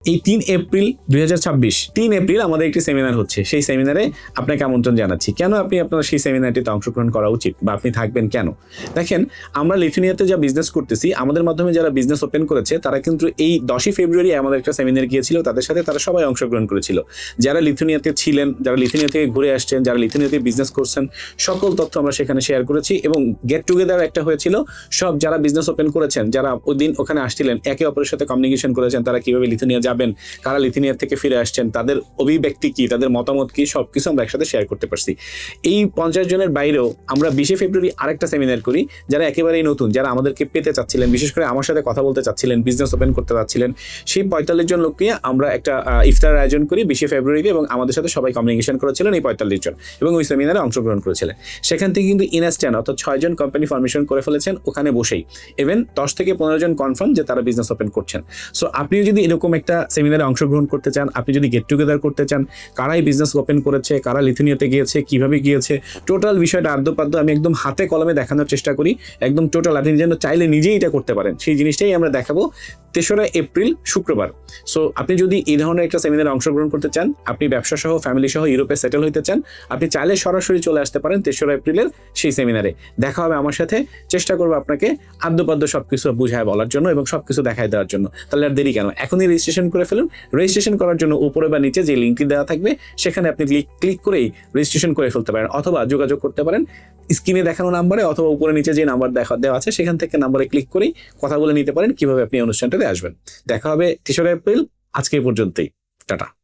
এই 3 April 2026 3 April আমাদের একটি সেমিনার হচ্ছে। সেই সেমিনারে আপনাকে আমন্ত্রণ জানাচ্ছি। কেন আপনি আপনার সেই সেমিনারটিতে অংশগ্রহণ করা উচিত বা আপনি থাকবেন কেন? দেখেন, আমরা লিথুয়ানিয়াতে যা বিজনেস করতেছি, আমাদের মাধ্যমে যারা বিজনেস ওপেন করেছে তারা কিন্তু এই 10ই ফেব্রুয়ারি আমাদের একটা সেমিনার গিয়েছিল, তাদের সাথে তারা সবাই অংশগ্রহণ করেছিল। যারা লিথুয়ানিয়াতে ছিলেন, যারা লিথুয়ানিয়া থেকে ঘুরে আসছেন, যারা লিথুয়ানিয়াতে বিজনেস করছেন, সকল তথ্য আমরা সেখানে শেয়ার করেছি এবং গেট টুগেদার একটা হয়েছিল। সব যারা বিজনেস ওপেন করেছেন, যারা ওই দিন ওখানে আসছিলেন, একে অপরের সাথে কমিউনিকেশন করেছেন, তারা কিভাবে লিথুয়ানিয়া যাবেন, কারা লিথুয়ানিয়া থেকে ফিরে আসছেন, তাদের অভিব্যক্তি কি, তাদের মতামত কি, সবকিছু আমরা একসাথে শেয়ার করতে পারছি। এই 50 জনের বাইরেও আমরা 20 ফেব্রুয়ারি আরেকটা সেমিনার করি, যারা একেবারেই নতুন, যারা আমাদেরকে পেতে চাচ্ছিলেন, বিশেষ করে আমার সাথে কথা বলতে চাচ্ছিলেন, বিজনেস ওপেন করতে চাচ্ছিলেন, সেই 45 জন লোক নিয়ে আমরা একটা ইফতার আয়োজন করি 20 ফেব্রুয়ারিতে এবং আমাদের সাথে সবাই কমিউনিকেশন করেছিলেন এই 45 জন এবং ওই সেমিনারে অংশগ্রহণ করেছিলেন। সেখান থেকে কিন্তু ইনস্ট্যান্ট অর্থাৎ 6 জন কোম্পানি ফরমেশন করে ফেলেছেন ওখানে বসেই। ইভেন 10 থেকে 15 জন কনফার্ম যে তারা বিজনেস ওপেন করছেন। সো আপনিও যদি এরকম একটা সেমিনারে অংশগ্রহণ করতে চান, আপনি যদি গেট টুগেদার করতে চান, কারাই বিজনেস ওপেন করেছে, কারা লিথুয়ানিয়াতে গিয়েছে, কিভাবে গিয়েছে, টোটাল বিষয়টা আদ্যপাদ্য আমি একদম হাতে কলমে দেখানোর চেষ্টা করি, একদম টোটাল। আপনি যেন চাইলে নিজেই এটা করতে পারেন, সেই জিনিসটাই আমরা দেখাবো 3রা এপ্রিল শুক্রবার। সো আপনি যদি এই ধরনের একটা সেমিনারে অংশগ্রহণ করতে চান, আপনি ব্যবসা সহ ফ্যামিলি সহ ইউরোপে সেটেল হইতে চান, আপনি চাইলে সরাসরি চলে আসতে পারেন 3রা এপ্রিলের সেই সেমিনারে। দেখা হবে আমার সাথে, চেষ্টা করবো আপনাকে আদ্যপাদ্য সবকিছু বুঝায় বলার জন্য এবং সবকিছু দেখায় দেওয়ার জন্য। তাহলে আর দেরি কেন, এখনই রেজিস্ট্রেশন করে ফেলুন। রেজিস্ট্রেশন করার জন্য উপরে বা নিচে যে লিঙ্কটি দেওয়া থাকবে সেখানে আপনি ক্লিক করেই রেজিস্ট্রেশন করে ফেলতে পারেন, অথবা যোগাযোগ করতে পারেন স্ক্রিনে দেখানো নাম্বারে, অথবা উপরে নিচে যে নাম্বার দেওয়া আছে সেখান থেকে নাম্বারে ক্লিক করেই কথা বলে নিতে পারেন কিভাবে আপনি অনুষ্ঠানটাতে আসবেন। দেখা হবে 3রা এপ্রিল। আজকে এই পর্যন্তই, টাটা।